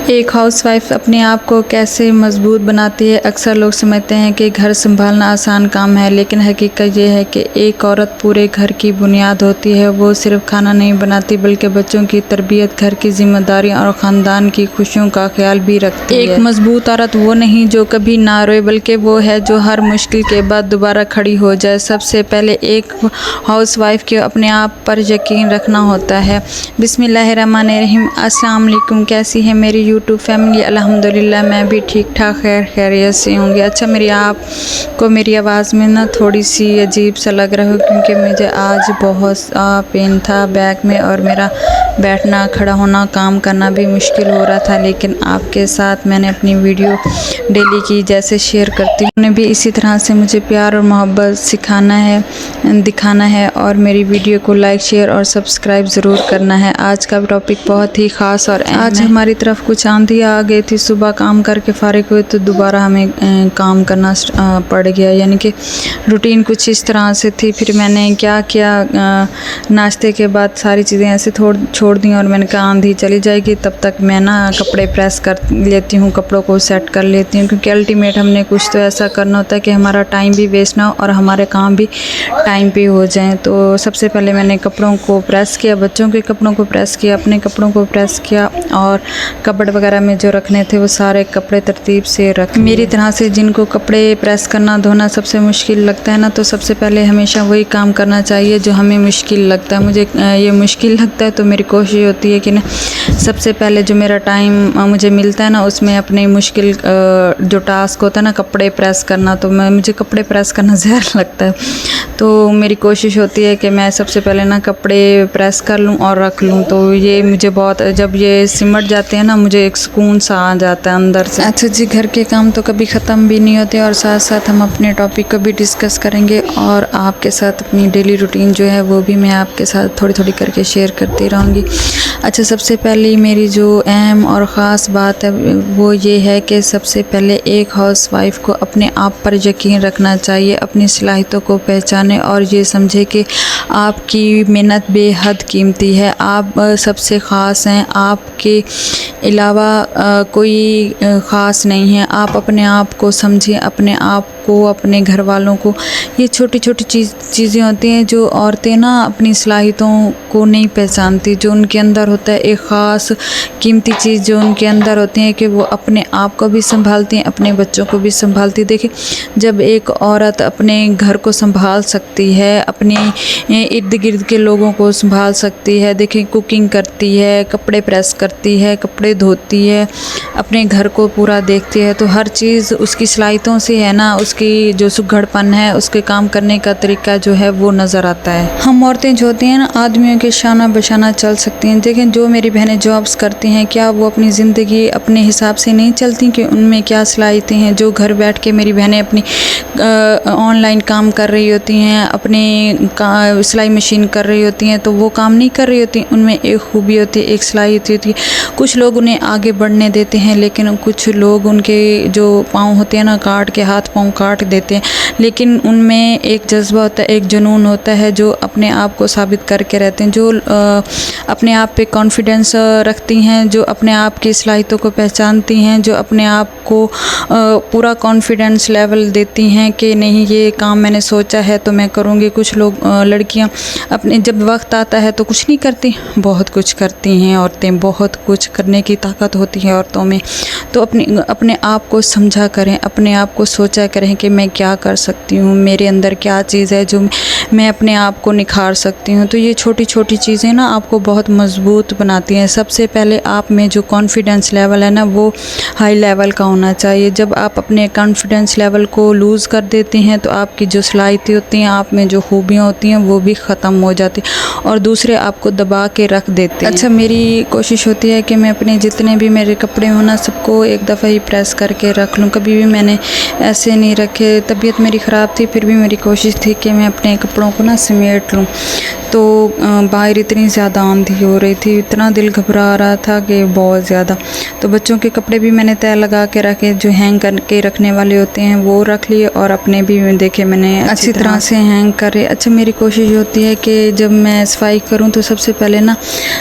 ایک house wife اپنے آپ کو کیسے مضبوط بناتی ہے؟ اکثر لوگ سمجھتے ہیں کہ گھر سنبھالنا آسان کام ہے، لیکن حقیقت یہ ہے کہ ایک عورت پورے گھر کی بنیاد ہوتی ہے۔ وہ صرف کھانا نہیں بناتی بلکہ بچوں کی تربیت، گھر کی ذمہ داریاں اور خاندان کی خوشیوں کا خیال بھی رکھتی ہے۔ ایک مضبوط عورت وہ نہیں جو کبھی نہ روئے، بلکہ وہ ہے جو ہر مشکل کے بعد دوبارہ کھڑی ہو جائے۔ سب سے پہلے ایک ہاؤس وائف کو اپنے آپ پر یقین رکھنا ہوتا ہے۔ بسم اللہ الرحمن الرحیم۔ السلام علیکم، کیسی ہے میری یوٹیوب فیملی؟ الحمدللہ میں بھی ٹھیک ٹھاک خیریت سے ہوں گی۔ اچھا، آپ کو میری آواز میں نا تھوڑی سی عجیب سا لگ رہا ہے کیونکہ مجھے آج بہت پین تھا بیک میں، اور میرا بیٹھنا کھڑا ہونا کام کرنا بھی مشکل ہو رہا تھا، لیکن آپ کے ساتھ میں نے اپنی ویڈیو ڈیلی کی جیسے شیئر کرتی ہوں، انہیں بھی اسی طرح سے مجھے پیار اور محبت دکھانا ہے، اور میری ویڈیو کو لائک، شیئر اور سبسکرائب ضرور کرنا ہے۔ آج کا ٹاپک بہت ہی خاص اور اہم ہے۔ آج ہماری طرف کچھ آندھی آ گئی تھی، صبح کام کر کے فارغ ہوئے تو دوبارہ ہمیں کام کرنا پڑ گیا، یعنی کہ روٹین کچھ اس طرح سے تھی۔ پھر میں نے کیا ناشتے کے بعد ساری چیزیں ایسے چھوڑ دیں، اور میں نے کہا آندھی چلی جائے گی تب تک میں نا کپڑے پریس کر لیتی ہوں، کپڑوں کو سیٹ کر لیتی ہوں، کیونکہ الٹیمیٹ ہم نے کچھ تو ایسا کرنا ہوتا ہے کہ ہمارا ٹائم بھی ویسٹ نہ ہو اور ہمارے کام بھی ٹائم پہ ہو جائیں۔ تو سب سے پہلے میں نے کپڑوں کو پریس کیا، بچوں کے کپڑوں کو پریس کیا، اپنے کپڑوں کو پریس کیا، اور کپبورڈ وغیرہ میں جو رکھنے تھے وہ سارے کپڑے ترتیب سے رکھ۔ میری طرح سے جن کو کپڑے پریس کرنا دھونا سب سے مشکل لگتا ہے نا، تو سب سے پہلے ہمیشہ وہی کام کرنا چاہیے جو ہمیں مشکل لگتا ہے۔ مجھے یہ مشکل لگتا ہے تو میری کوشش ہوتی ہے کہ نا سب سے پہلے جو میرا ٹائم مجھے ملتا ہے نا اس میں اپنے مشکل جو ٹاسک ہوتا ہے نا کپڑے پریس کرنا، تو مجھے کپڑے پریس کرنا زہر لگتا ہے، تو میری کوشش ہوتی ہے کہ میں سب سے پہلے نا کپڑے پریس کر لوں اور رکھ لوں۔ تو یہ مجھے بہت، جب یہ سمٹ جاتے ہیں نا مجھے ایک سکون سا آ جاتا ہے اندر سے۔ اچھا جی، گھر کے کام تو کبھی ختم بھی نہیں ہوتے، اور ساتھ ساتھ ہم اپنے ٹاپک کو بھی ڈسکس کریں گے، اور آپ کے ساتھ اپنی ڈیلی روٹین جو ہے وہ بھی میں آپ کے ساتھ تھوڑی تھوڑی کر کے شیئر کرتی رہوں گی۔ اچھا، سب سے پہلے میری جو اہم اور خاص بات ہے وہ یہ ہے کہ سب سے پہلے ایک ہاؤس وائف کو اپنے آپ پر یقین رکھنا چاہیے، اپنی صلاحیتوں کو پہچانے اور یہ سمجھے کہ آپ کی محنت بے حد قیمتی ہے، آپ سب سے خاص ہیں، آپ کے علاوہ کوئی خاص نہیں ہے۔ آپ اپنے آپ کو سمجھیں، اپنے آپ کو، اپنے گھر والوں کو۔ یہ چھوٹی چھوٹی چیزیں ہوتی ہیں جو عورتیں نا اپنی صلاحیتوں کو نہیں پہچانتی، جو ان کے اندر ہوتا ہے ایک خاص قیمتی چیز جو ان کے اندر ہوتی ہے کہ وہ اپنے آپ کو بھی سنبھالتی ہیں، اپنے بچوں کو بھی سنبھالتی۔ دیکھیں، جب ایک عورت اپنے گھر کو سنبھال سکتی ہے، اپنے ارد گرد کے لوگوں کو سنبھال سکتی ہے، دیکھیں کوکنگ کرتی ہے، کپڑے پریس کرتی ہے، کپڑے دھوتی ہے، اپنے گھر کو پورا دیکھتی ہے، تو ہر چیز اس کی صلاحیتوں سے ہے نا، اس کی جو سگڑ پن ہے، اس کے کام کرنے کا طریقہ جو ہے وہ نظر آتا ہے۔ ہم عورتیں جو ہوتی ہیں نا آدمیوں کے شانہ بشانہ چل سکتی ہیں۔ دیکھیں، جو میری بہنیں جابس کرتی ہیں، کیا وہ اپنی زندگی اپنے حساب سے نہیں چلتی کہ ان میں کیا صلاحیتیں ہیں؟ جو گھر بیٹھ کے میری بہنیں اپنی آن لائن کام کر رہی ہوتی ہیں، اپنی سلائی مشین کر رہی ہوتی ہیں، تو وہ کام نہیں کر رہی ہوتی، ان میں ایک خوبی ہوتی ہے، ایک صلاحیت ہوتی ہے۔ کچھ لوگ انہیں آگے بڑھنے دیتے ہیں، لیکن کچھ لوگ ان کے جو پاؤں ہوتے ہیں نا کاٹ کے، ہاتھ پاؤں کاٹ دیتے ہیں، لیکن ان میں ایک جذبہ ہوتا ہے، ایک جنون ہوتا ہے، جو اپنے آپ کو ثابت کر کے رہتے ہیں، جو اپنے آپ پہ کانفیڈنس رکھتی ہیں، جو اپنے آپ کی صلاحیتوں کو پہچانتی ہیں، جو اپنے آپ کو پورا کانفیڈنس لیول دیتی ہیں کہ نہیں، یہ کام میں نے سوچا ہے تو میں کروں گی۔ کچھ لوگ لڑکیاں اپنے جب وقت آتا ہے تو کچھ نہیں کرتی، بہت کچھ کرتی ہیں عورتیں، بہت کچھ کرنے کی طاقت ہوتی ہے عورتوں میں۔ تو اپنے آپ کو سمجھا کریں، اپنے آپ کو سوچا کریں کہ میں کیا کر سکتی ہوں، میرے اندر کیا چیز ہے جو میں اپنے آپ کو نکھار سکتی ہوں۔ تو یہ چھوٹی چھوٹی چیزیں نا آپ کو بہت مضبوط بناتی ہیں۔ سب سے پہلے آپ میں جو کانفیڈنس لیول ہے نا وہ ہائی لیول کا ہونا چاہیے۔ جب آپ اپنے کانفیڈنس لیول کو لوز کر دیتے ہیں تو آپ کی جو صلاحیتیں ہوتی ہیں، آپ میں جو خوبیاں ہوتی ہیں وہ بھی ختم ہو جاتی اور دوسرے آپ کو دبا کے رکھ دیتے ہیں۔ اچھا، میری کوشش ہوتی ہے کہ میں اپنے جتنے بھی میرے کپڑے ہوں نا سب کو ایک دفعہ ہی پریس کر کے رکھ لوں، کبھی بھی میں نے ایسے نہیں رکھے۔ طبیعت میری خراب تھی، پھر بھی میری کوشش تھی کہ میں اپنے کپڑوں کو نا سمیٹ لوں، تو باہر اتنی زیادہ آندھی ہو رہی تھی، اتنا دل گھبرا رہا تھا کہ بہت زیادہ۔ تو بچوں کے کپڑے بھی میں نے طے لگا کے رکھے، جو ہینگ کر کے رکھنے والے ہوتے ہیں وہ رکھ لیے، اور اپنے بھی دیکھے میں نے اچھی طرح سے ہینگ کرے۔ اچھا، میری کوشش ہوتی ہے کہ جب میں صفائی کروں تو سب سے پہلے نا